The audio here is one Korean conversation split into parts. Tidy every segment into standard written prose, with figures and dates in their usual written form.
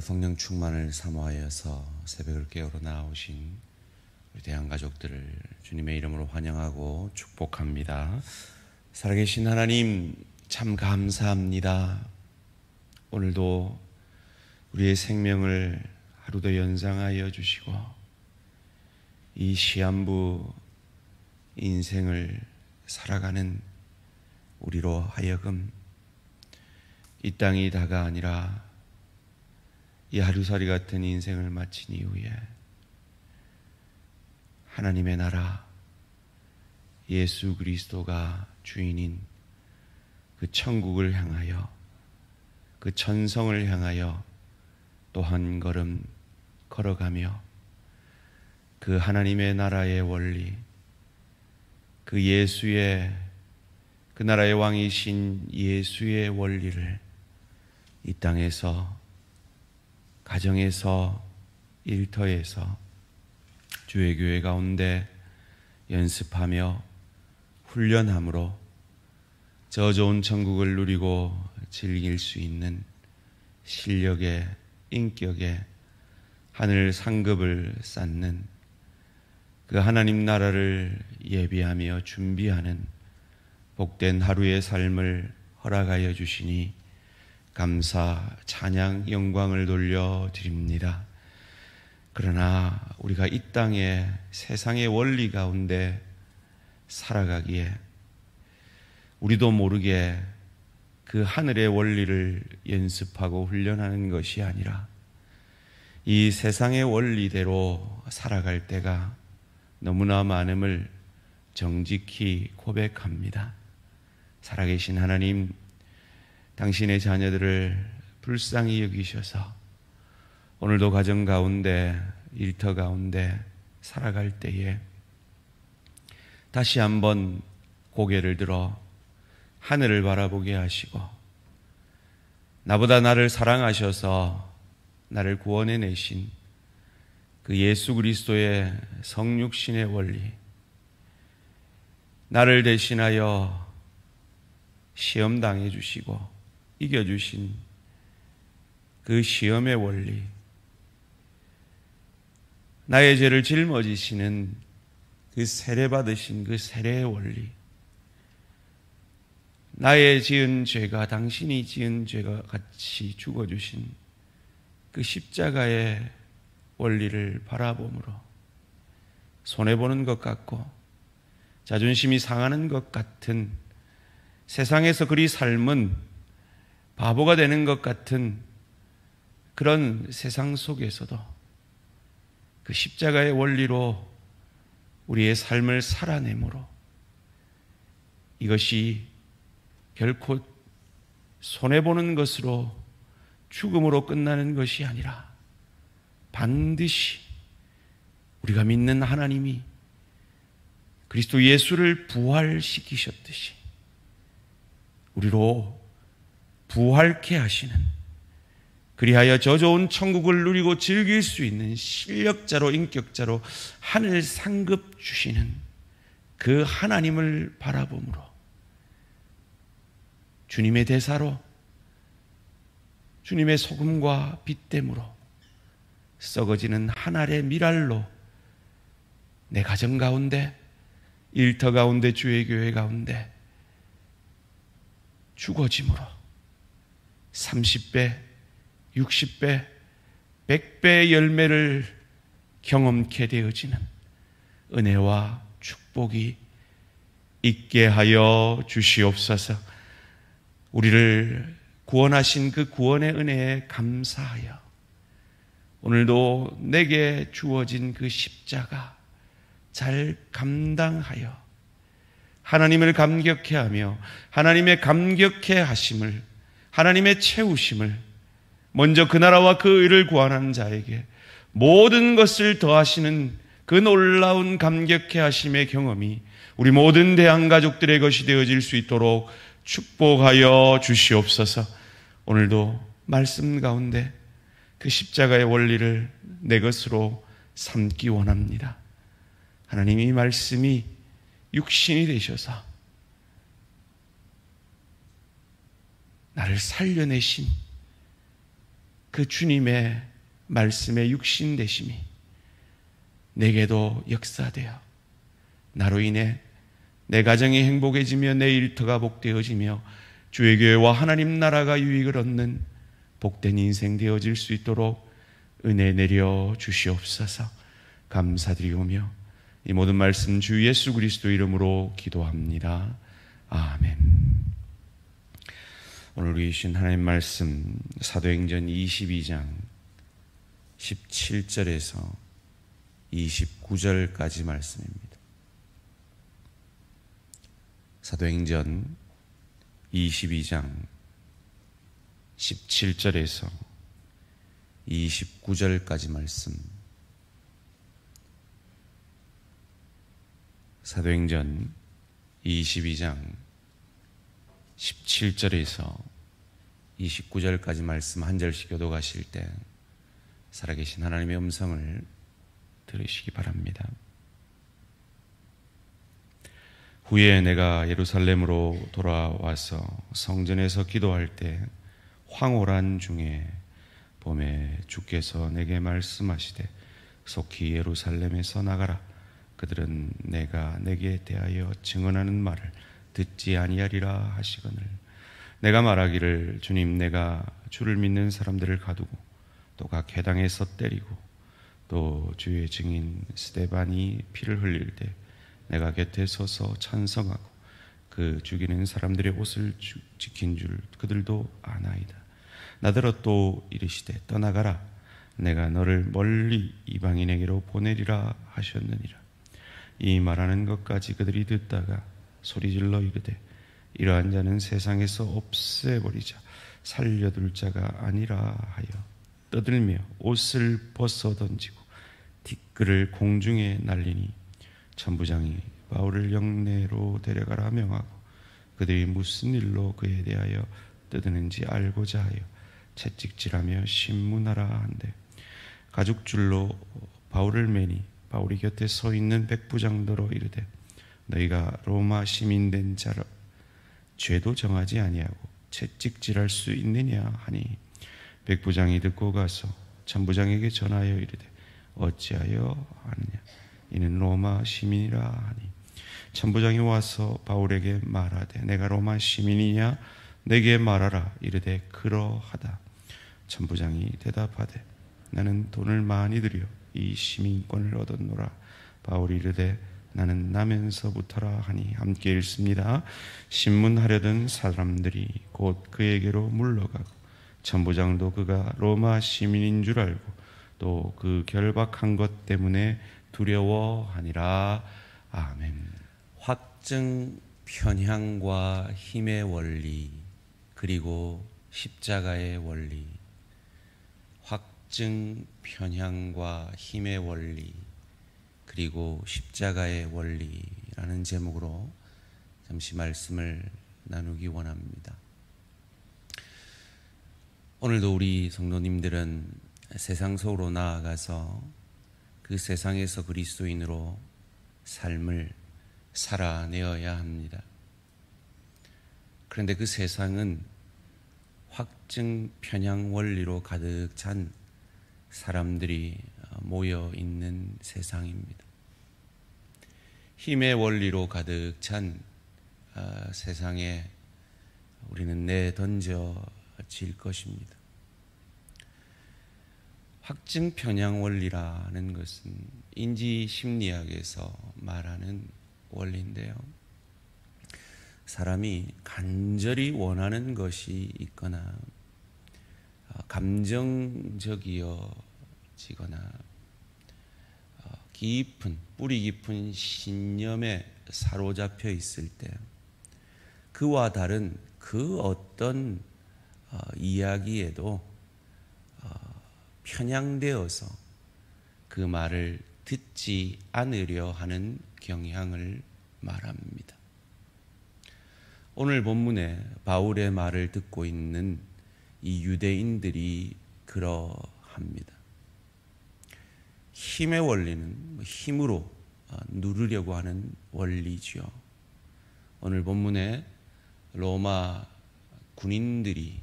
성령 충만을 사모하여서 새벽을 깨우러 나오신 우리 대한가족들을 주님의 이름으로 환영하고 축복합니다. 살아계신 하나님 참 감사합니다. 오늘도 우리의 생명을 하루 더 연장하여 주시고 이 시한부 인생을 살아가는 우리로 하여금 이 땅이 다가 아니라 이 하루살이 같은 인생을 마친 이후에 하나님의 나라 예수 그리스도가 주인인 그 천국을 향하여 그 천성을 향하여 또 한 걸음 걸어가며 그 하나님의 나라의 원리, 그 예수의 그 나라의 왕이신 예수의 원리를 이 땅에서, 가정에서, 일터에서 주의 교회 가운데 연습하며 훈련함으로 저 좋은 천국을 누리고 즐길 수 있는 실력의, 인격의 하늘 상급을 쌓는 그 하나님 나라를 예비하며 준비하는 복된 하루의 삶을 허락하여 주시니 감사, 찬양, 영광을 돌려드립니다. 그러나 우리가 이 땅에 세상의 원리 가운데 살아가기에 우리도 모르게 그 하늘의 원리를 연습하고 훈련하는 것이 아니라 이 세상의 원리대로 살아갈 때가 너무나 많음을 정직히 고백합니다. 살아계신 하나님, 당신의 자녀들을 불쌍히 여기셔서 오늘도 가정 가운데, 일터 가운데 살아갈 때에 다시 한번 고개를 들어 하늘을 바라보게 하시고 나보다 나를 사랑하셔서 나를 구원해 내신 그 예수 그리스도의 성육신의 원리, 나를 대신하여 시험 당해 주시고 이겨주신 그 시험의 원리, 나의 죄를 짊어지시는 그 세례 받으신 그 세례의 원리, 나의 지은 죄가 당신이 지은 죄가 같이 죽어주신 그 십자가의 원리를 바라보므로 손해보는 것 같고 자존심이 상하는 것 같은, 세상에서 그리 삶은 바보가 되는 것 같은 그런 세상 속에서도 그 십자가의 원리로 우리의 삶을 살아내므로 이것이 결코 손해보는 것으로 죽음으로 끝나는 것이 아니라 반드시 우리가 믿는 하나님이 그리스도 예수를 부활시키셨듯이 우리로 부활케 하시는, 그리하여 저 좋은 천국을 누리고 즐길 수 있는 실력자로, 인격자로 하늘 상급 주시는 그 하나님을 바라보므로 주님의 대사로, 주님의 소금과 빛됨으로 썩어지는 한 알의 밀알로 내 가정 가운데, 일터 가운데, 주의 교회 가운데 죽어짐으로 30배, 60배, 100배의 열매를 경험케 되어지는 은혜와 축복이 있게 하여 주시옵소서. 우리를 구원하신 그 구원의 은혜에 감사하여 오늘도 내게 주어진 그 십자가 잘 감당하여 하나님을 감격해 하며 하나님의 감격해 하심을, 하나님의 채우심을, 먼저 그 나라와 그 의를 구하는 자에게 모든 것을 더하시는 그 놀라운 감격해 하심의 경험이 우리 모든 대한가족들의 것이 되어질 수 있도록 축복하여 주시옵소서. 오늘도 말씀 가운데 그 십자가의 원리를 내 것으로 삼기 원합니다. 하나님, 이 말씀이 육신이 되셔서 나를 살려내신 그 주님의 말씀의 육신 되심이 내게도 역사되어 나로 인해 내 가정이 행복해지며 내 일터가 복되어지며 주의 교회와 하나님 나라가 유익을 얻는 복된 인생 되어질 수 있도록 은혜 내려 주시옵소서. 감사드리오며 이 모든 말씀 주 예수 그리스도 이름으로 기도합니다. 아멘. 오늘 우리 주신 하나님 말씀 사도행전 22장 17절에서 29절까지 말씀입니다. 사도행전 22장 17절에서 29절까지 말씀. 사도행전 22장 17절에서 29절까지 말씀 한 절씩 교독하실 때 살아계신 하나님의 음성을 들으시기 바랍니다. 후에 내가 예루살렘으로 돌아와서 성전에서 기도할 때 황홀한 중에 봄에 주께서 내게 말씀하시되 속히 예루살렘에서 나가라. 그들은 내가 내게 대하여 증언하는 말을 듣지 아니하리라 하시거늘 내가 말하기를 주님 내가 주를 믿는 사람들을 가두고 또 각 회당에서 때리고 또 주의 증인 스데반이 피를 흘릴 때 내가 곁에 서서 찬성하고 그 죽이는 사람들의 옷을 지킨 줄 그들도 아나이다. 나더러 또 이르시되 떠나가라. 내가 너를 멀리 이방인에게로 보내리라 하셨느니라. 이 말하는 것까지 그들이 듣다가 소리질러 이르되 이러한 자는 세상에서 없애버리자 살려둘 자가 아니라 하여 떠들며 옷을 벗어 던지고 티끌을 공중에 날리니 천부장이 바울을 영내로 데려가라 명하고 그들이 무슨 일로 그에 대하여 떠드는지 알고자 하여 채찍질하며 신문하라 한데 가죽줄로 바울을 매니 바울이 곁에 서 있는 백부장더러 이르되 너희가 로마 시민된 자라 죄도 정하지 아니하고 채찍질할 수 있느냐 하니 백부장이 듣고 가서 천부장에게 전하여 이르되 어찌하여 하느냐 이는 로마 시민이라 하니 천부장이 와서 바울에게 말하되 내가 로마 시민이냐 내게 말하라 이르되 그러하다. 천부장이 대답하되 나는 돈을 많이 들여 이 시민권을 얻었노라. 바울이 이르되 나는 나면서부터라 하니 함께 읽습니다. 신문하려던 사람들이 곧 그에게로 물러가고 천부장도 그가 로마 시민인 줄 알고 또 그 결박한 것 때문에 두려워하니라. 아멘. 확증 편향과 힘의 원리 그리고 십자가의 원리. 확증 편향과 힘의 원리 그리고 십자가의 원리라는 제목으로 잠시 말씀을 나누기 원합니다. 오늘도 우리 성도님들은 세상 속으로 나아가서 그 세상에서 그리스도인으로 삶을 살아내어야 합니다. 그런데 그 세상은 확증 편향 원리로 가득 찬 사람들이 모여 있는 세상입니다. 힘의 원리로 가득 찬 세상에 우리는 내던져질 것입니다. 확증 편향 원리라는 것은 인지 심리학에서 말하는 원리인데요. 사람이 간절히 원하는 것이 있거나 감정적이어지거나 뿌리 깊은 신념에 사로잡혀 있을 때 그와 다른 그 어떤 이야기에도 편향되어서 그 말을 듣지 않으려 하는 경향을 말합니다. 오늘 본문에 바울의 말을 듣고 있는 이 유대인들이 그러합니다. 힘의 원리는 힘으로 누르려고 하는 원리지요. 오늘 본문에 로마 군인들이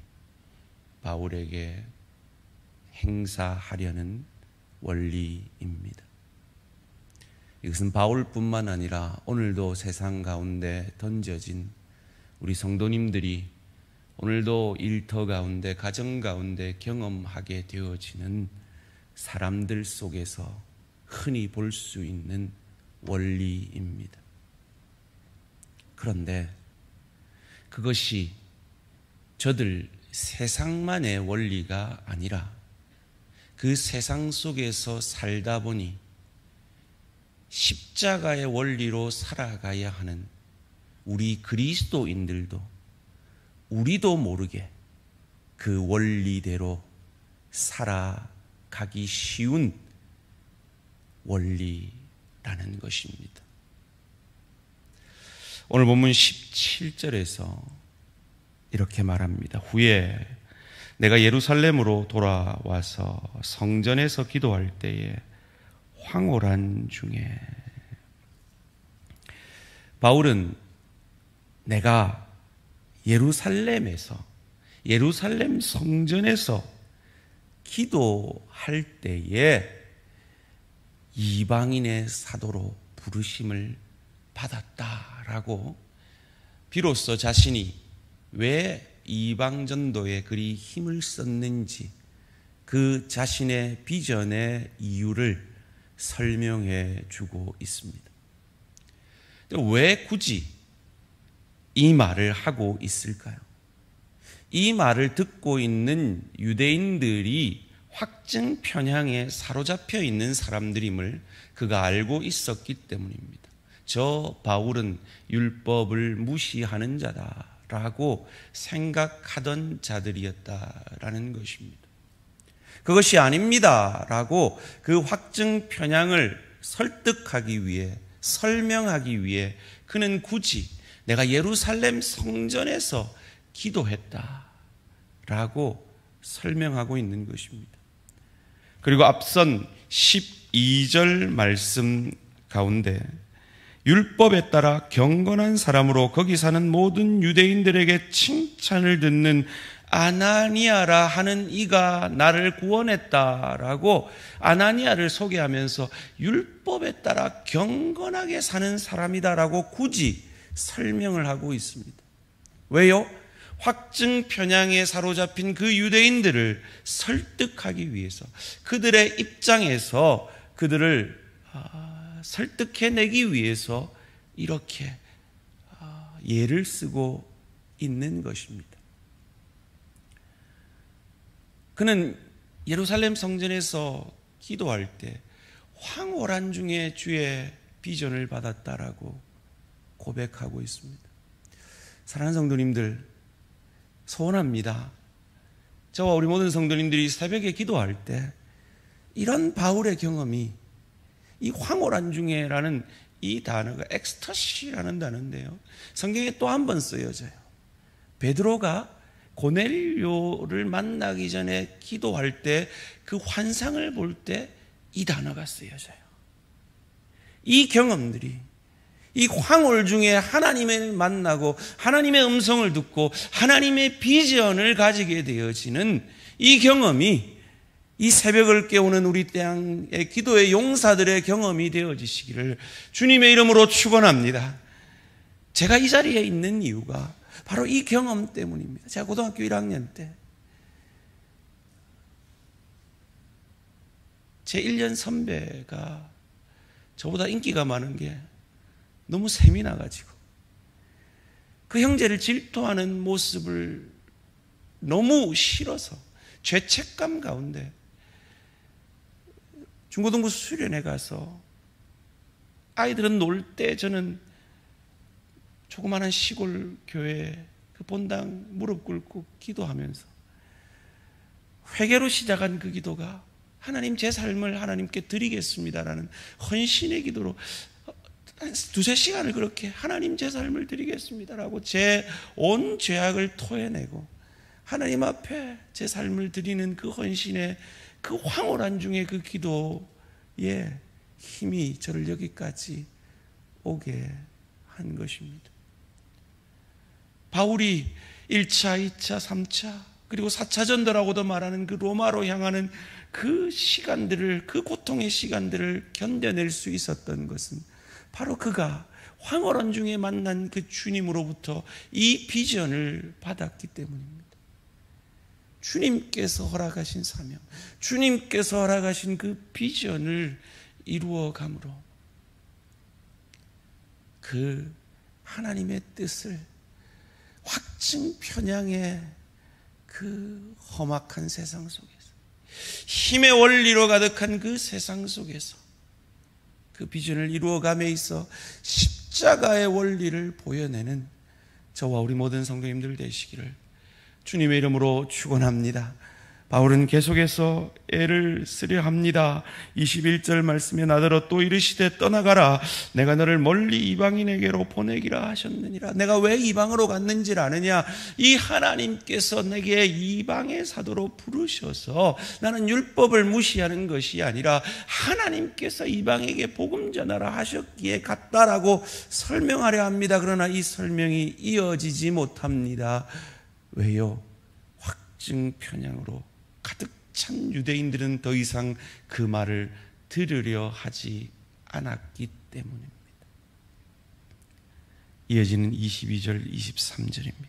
바울에게 행사하려는 원리입니다. 이것은 바울뿐만 아니라 오늘도 세상 가운데 던져진 우리 성도님들이 오늘도 일터 가운데, 가정 가운데 경험하게 되어지는 사람들 속에서 흔히 볼 수 있는 원리입니다. 그런데 그것이 저들 세상만의 원리가 아니라 그 세상 속에서 살다 보니 십자가의 원리로 살아가야 하는 우리 그리스도인들도 우리도 모르게 그 원리대로 살아가기 쉬운 원리라는 것입니다. 오늘 본문 17절에서 이렇게 말합니다. 후에 내가 예루살렘으로 돌아와서 성전에서 기도할 때에 황홀한 중에, 바울은 내가 예루살렘에서, 예루살렘 성전에서 기도할 때에 이방인의 사도로 부르심을 받았다라고, 비로소 자신이 왜 이방전도에 그리 힘을 썼는지 그 자신의 비전의 이유를 설명해 주고 있습니다. 왜 굳이 이 말을 하고 있을까요? 이 말을 듣고 있는 유대인들이 확증 편향에 사로잡혀 있는 사람들임을 그가 알고 있었기 때문입니다. 저 바울은 율법을 무시하는 자다라고 생각하던 자들이었다라는 것입니다. 그것이 아닙니다라고 그 확증 편향을 설득하기 위해, 설명하기 위해 그는 굳이 내가 예루살렘 성전에서 기도했다라고 설명하고 있는 것입니다. 그리고 앞선 12절 말씀 가운데 율법에 따라 경건한 사람으로 거기 사는 모든 유대인들에게 칭찬을 듣는 아나니아라 하는 이가 나를 구원했다라고 아나니아를 소개하면서 율법에 따라 경건하게 사는 사람이다라고 굳이 설명을 하고 있습니다. 왜요? 확증 편향에 사로잡힌 그 유대인들을 설득하기 위해서, 그들의 입장에서 그들을 설득해내기 위해서 이렇게 예를 쓰고 있는 것입니다. 그는 예루살렘 성전에서 기도할 때 황홀한 중에 주의 비전을 받았다라고 고백하고 있습니다. 사랑하는 성도님들, 소원합니다. 저와 우리 모든 성도님들이 새벽에 기도할 때 이런 바울의 경험이, 이 황홀한 중에라는 이 단어가 엑스터시라는 단어인데요, 성경에 또 한 번 쓰여져요. 베드로가 고넬료를 만나기 전에 기도할 때 그 환상을 볼 때 이 단어가 쓰여져요. 이 경험들이, 이 황홀 중에 하나님을 만나고 하나님의 음성을 듣고 하나님의 비전을 가지게 되어지는 이 경험이 이 새벽을 깨우는 우리 땅의 기도의 용사들의 경험이 되어지시기를 주님의 이름으로 축원합니다. 제가 이 자리에 있는 이유가 바로 이 경험 때문입니다. 제가 고등학교 1학년 때 제 1년 선배가 저보다 인기가 많은 게 너무 셈이 나가지고 그 형제를 질투하는 모습을 너무 싫어서 죄책감 가운데 중고등부 수련회 가서 아이들은 놀 때 저는 조그마한 시골 교회 그 본당 무릎 꿇고 기도하면서 회개로 시작한 그 기도가 하나님 제 삶을 하나님께 드리겠습니다라는 헌신의 기도로 한 두세 시간을 그렇게 하나님 제 삶을 드리겠습니다라고 제 온 죄악을 토해내고 하나님 앞에 제 삶을 드리는 그 헌신의 그 황홀한 중에 그 기도의 힘이 저를 여기까지 오게 한 것입니다. 바울이 1차, 2차, 3차 그리고 4차 전도라고도 말하는 그 로마로 향하는 그 시간들을, 그 고통의 시간들을 견뎌낼 수 있었던 것은 바로 그가 황홀한 중에 만난 그 주님으로부터 이 비전을 받았기 때문입니다. 주님께서 허락하신 사명, 주님께서 허락하신 그 비전을 이루어감으로 그 하나님의 뜻을 확증 편향의 그 험악한 세상 속에서, 힘의 원리로 가득한 그 세상 속에서 그 비전을 이루어감에 있어 십자가의 원리를 보여내는 저와 우리 모든 성도님들 되시기를 주님의 이름으로 축원합니다. 바울은 계속해서 애를 쓰려 합니다. 21절 말씀에 나더러 또 이르시되 떠나가라. 내가 너를 멀리 이방인에게로 보내기라 하셨느니라. 내가 왜 이방으로 갔는지를 아느냐? 이 하나님께서 내게 이방의 사도로 부르셔서 나는 율법을 무시하는 것이 아니라 하나님께서 이방에게 복음 전하라 하셨기에 갔다라고 설명하려 합니다. 그러나 이 설명이 이어지지 못합니다. 왜요? 확증 편향으로 가득 찬 유대인들은 더 이상 그 말을 들으려 하지 않았기 때문입니다. 이어지는 22절 23절입니다.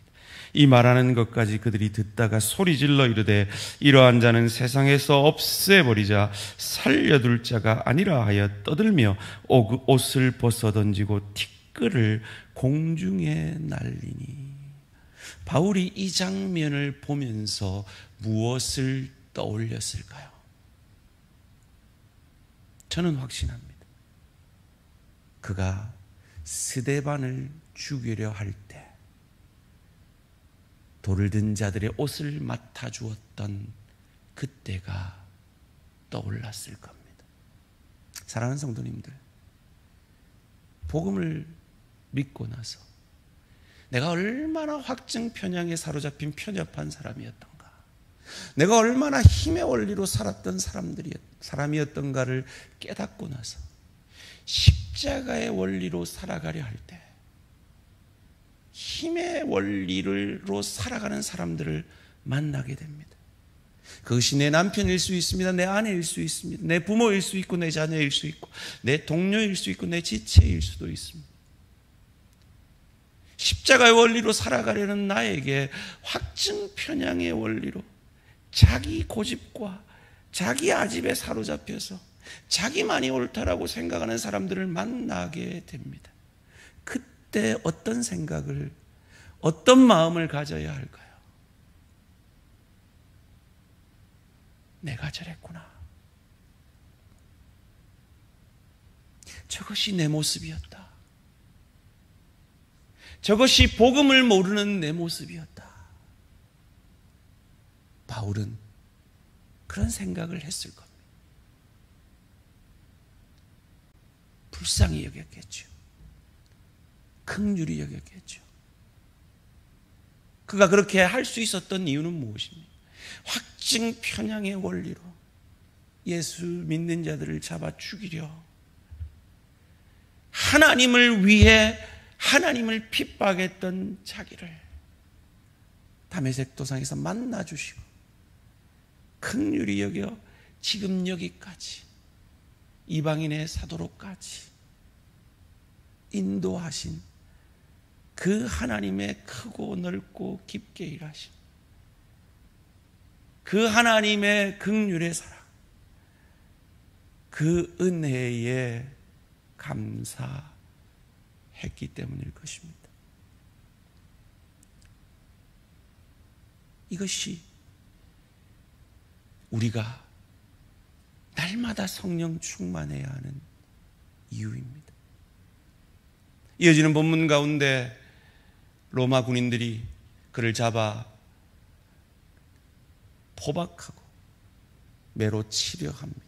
이 말하는 것까지 그들이 듣다가 소리질러 이르되 이러한 자는 세상에서 없애버리자 살려둘 자가 아니라 하여 떠들며 옷을 벗어던지고 티끌을 공중에 날리니. 바울이 이 장면을 보면서 무엇을 떠올렸을까요? 저는 확신합니다. 그가 스데반을 죽이려 할 때 돌을 든 자들의 옷을 맡아주었던 그때가 떠올랐을 겁니다. 사랑하는 성도님들, 복음을 믿고 나서 내가 얼마나 확증 편향에 사로잡힌 편협한 사람이었던가, 내가 얼마나 힘의 원리로 살았던 사람이었던가를 깨닫고 나서 십자가의 원리로 살아가려 할 때 힘의 원리로 살아가는 사람들을 만나게 됩니다. 그것이 내 남편일 수 있습니다. 내 아내일 수 있습니다. 내 부모일 수 있고 내 자녀일 수 있고 내 동료일 수 있고 내 지체일 수도 있습니다. 십자가의 원리로 살아가려는 나에게 확증 편향의 원리로 자기 고집과 자기 아집에 사로잡혀서 자기만이 옳다라고 생각하는 사람들을 만나게 됩니다. 그때 어떤 생각을, 어떤 마음을 가져야 할까요? 내가 저랬구나. 저것이 내 모습이었다. 저것이 복음을 모르는 내 모습이었다. 바울은 그런 생각을 했을 겁니다. 불쌍히 여겼겠죠. 긍휼히 여겼겠죠. 그가 그렇게 할 수 있었던 이유는 무엇입니까? 확증 편향의 원리로 예수 믿는 자들을 잡아 죽이려, 하나님을 위해 하나님을 핍박했던 자기를 다메섹 도상에서 만나주시고 긍휼히 여겨 지금 여기까지 이방인의 사도로까지 인도하신 그 하나님의 크고 넓고 깊게 일하신 그 하나님의 긍휼의 사랑, 그 은혜에 감사했기 때문일 것입니다. 이것이 우리가 날마다 성령 충만해야 하는 이유입니다. 이어지는 본문 가운데 로마 군인들이 그를 잡아 포박하고 매로 치려 합니다.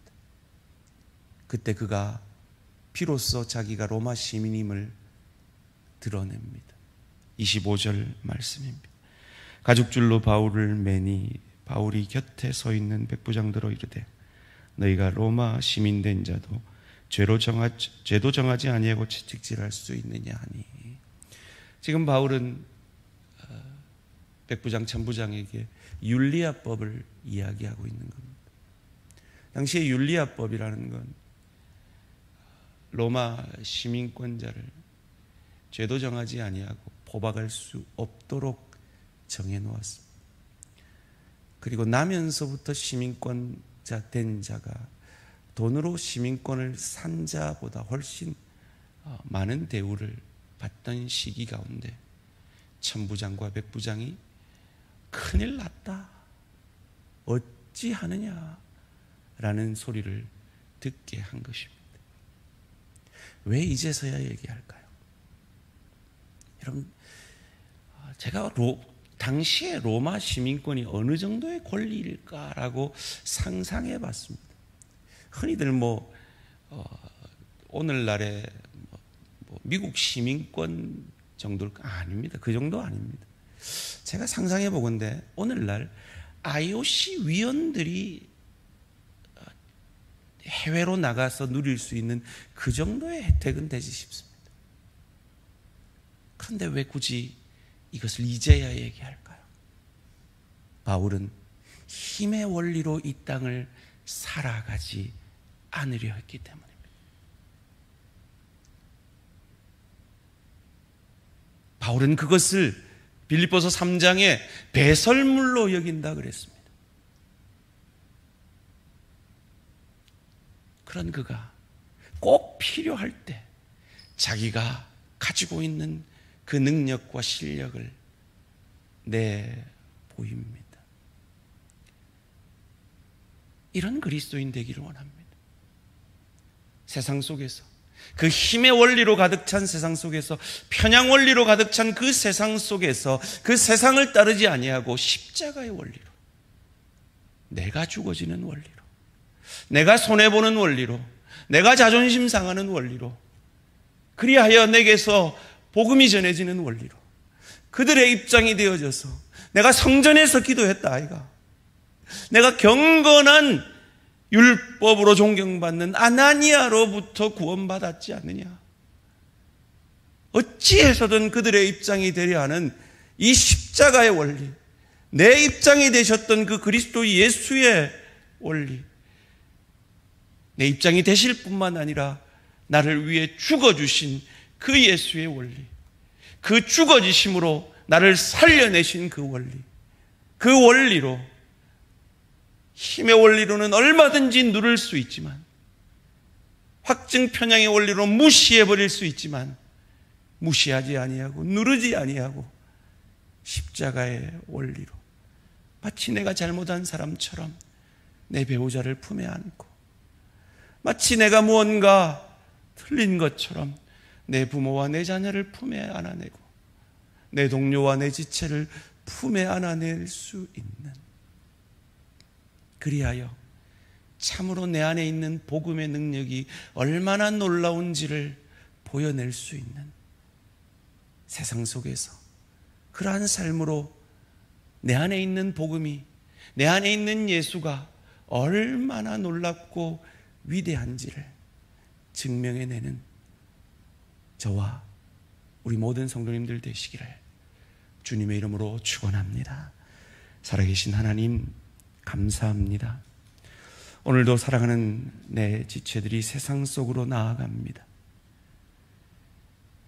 그때 그가 비로소 자기가 로마 시민임을 드러냅니다. 25절 말씀입니다. 가죽줄로 바울을 매니 바울이 곁에 서 있는 백부장들로 이르되 너희가 로마 시민된 자도 죄도 정하지 아니하고 채찍질할 수 있느냐 하니. 지금 바울은 백부장, 천부장에게 율리아법을 이야기하고 있는 겁니다. 당시에 율리아법이라는 건 로마 시민권자를 죄도 정하지 아니하고 포박할 수 없도록 정해놓았습니다. 그리고 나면서부터 시민권자 된 자가 돈으로 시민권을 산 자보다 훨씬 많은 대우를 받던 시기 가운데 천부장과 백부장이 큰일 났다, 어찌하느냐라는 소리를 듣게 한 것입니다. 왜 이제서야 얘기할까요? 여러분, 제가 당시에 로마 시민권이 어느 정도의 권리일까라고 상상해 봤습니다. 흔히들 오늘날의 미국 시민권 정도일까? 아닙니다. 그 정도 아닙니다. 제가 상상해 보건대 오늘날 IOC 위원들이 해외로 나가서 누릴 수 있는 그 정도의 혜택은 되지 싶습니다. 그런데 왜 굳이 이것을 이제야 얘기할까요? 바울은 힘의 원리로 이 땅을 살아가지 않으려 했기 때문입니다. 바울은 그것을 빌립보서 3장에 배설물로 여긴다 그랬습니다. 그런 그가 꼭 필요할 때 자기가 가지고 있는 그 능력과 실력을 내보입니다. 이런 그리스도인 되기를 원합니다. 세상 속에서, 그 힘의 원리로 가득 찬 세상 속에서, 편향 원리로 가득 찬 그 세상 속에서 그 세상을 따르지 아니하고 십자가의 원리로, 내가 죽어지는 원리로, 내가 손해보는 원리로, 내가 자존심 상하는 원리로, 그리하여 내게서 복음이 전해지는 원리로 그들의 입장이 되어져서, 내가 성전에서 기도했다 아이가, 내가 경건한 율법으로 존경받는 아나니아로부터 구원받았지 않느냐, 어찌해서든 그들의 입장이 되려 하는 이 십자가의 원리, 내 입장이 되셨던 그 그리스도 예수의 원리, 내 입장이 되실 뿐만 아니라 나를 위해 죽어주신 그 예수의 원리, 그 죽어지심으로 나를 살려내신 그 원리, 그 원리로, 힘의 원리로는 얼마든지 누를 수 있지만, 확증 편향의 원리로 무시해버릴 수 있지만, 무시하지 아니하고 누르지 아니하고 십자가의 원리로 마치 내가 잘못한 사람처럼 내 배우자를 품에 안고, 마치 내가 무언가 틀린 것처럼 내 부모와 내 자녀를 품에 안아내고 내 동료와 내 지체를 품에 안아낼 수 있는, 그리하여 참으로 내 안에 있는 복음의 능력이 얼마나 놀라운지를 보여낼 수 있는 세상 속에서 그러한 삶으로 내 안에 있는 복음이, 내 안에 있는 예수가 얼마나 놀랍고 위대한지를 증명해내는 저와 우리 모든 성도님들 되시기를 주님의 이름으로 축원합니다. 살아계신 하나님, 감사합니다. 오늘도 사랑하는 내 지체들이 세상 속으로 나아갑니다.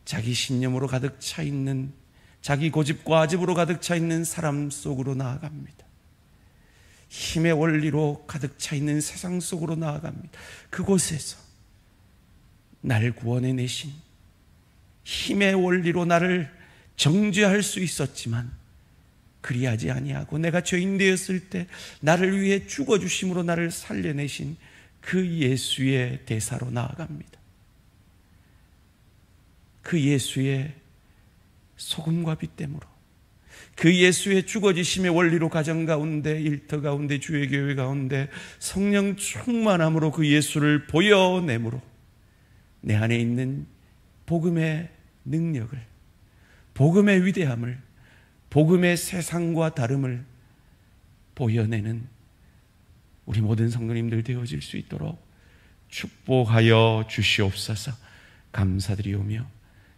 자기 신념으로 가득 차 있는, 자기 고집과 아집으로 가득 차 있는 사람 속으로 나아갑니다. 힘의 원리로 가득 차 있는 세상 속으로 나아갑니다. 그곳에서 나를 구원해내신, 힘의 원리로 나를 정죄할 수 있었지만 그리하지 아니하고 내가 죄인 되었을 때 나를 위해 죽어주심으로 나를 살려내신 그 예수의 대사로 나아갑니다. 그 예수의 소금과 빛됨으로, 그 예수의 죽어지심의 원리로 가정 가운데, 일터 가운데, 주의 교회 가운데 성령 충만함으로 그 예수를 보여내므로 내 안에 있는 복음의 능력을, 복음의 위대함을, 복음의 세상과 다름을 보여내는 우리 모든 성도님들 되어질 수 있도록 축복하여 주시옵소서. 감사드리오며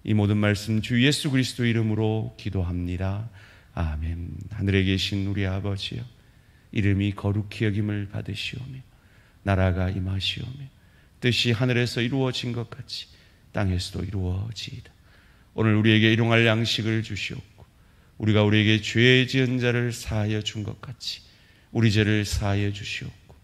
이 모든 말씀 주 예수 그리스도 이름으로 기도합니다. 아멘. 하늘에 계신 우리 아버지여, 이름이 거룩히 여김을 받으시오며 나라가 임하시오며 뜻이 하늘에서 이루어진 것 같이 땅에서도 이루어지이다. 오늘 우리에게 일용할 양식을 주시옵고 우리가 우리에게 죄 지은 자를 사하여 준 것 같이 우리 죄를 사하여 주시옵고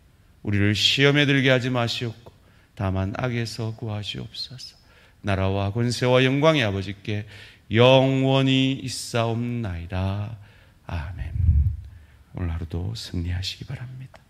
우리를 시험에 들게 하지 마시옵고 다만 악에서 구하시옵소서. 나라와 권세와 영광의 아버지께 영원히 있사옵나이다. 아멘. 오늘 하루도 승리하시기 바랍니다.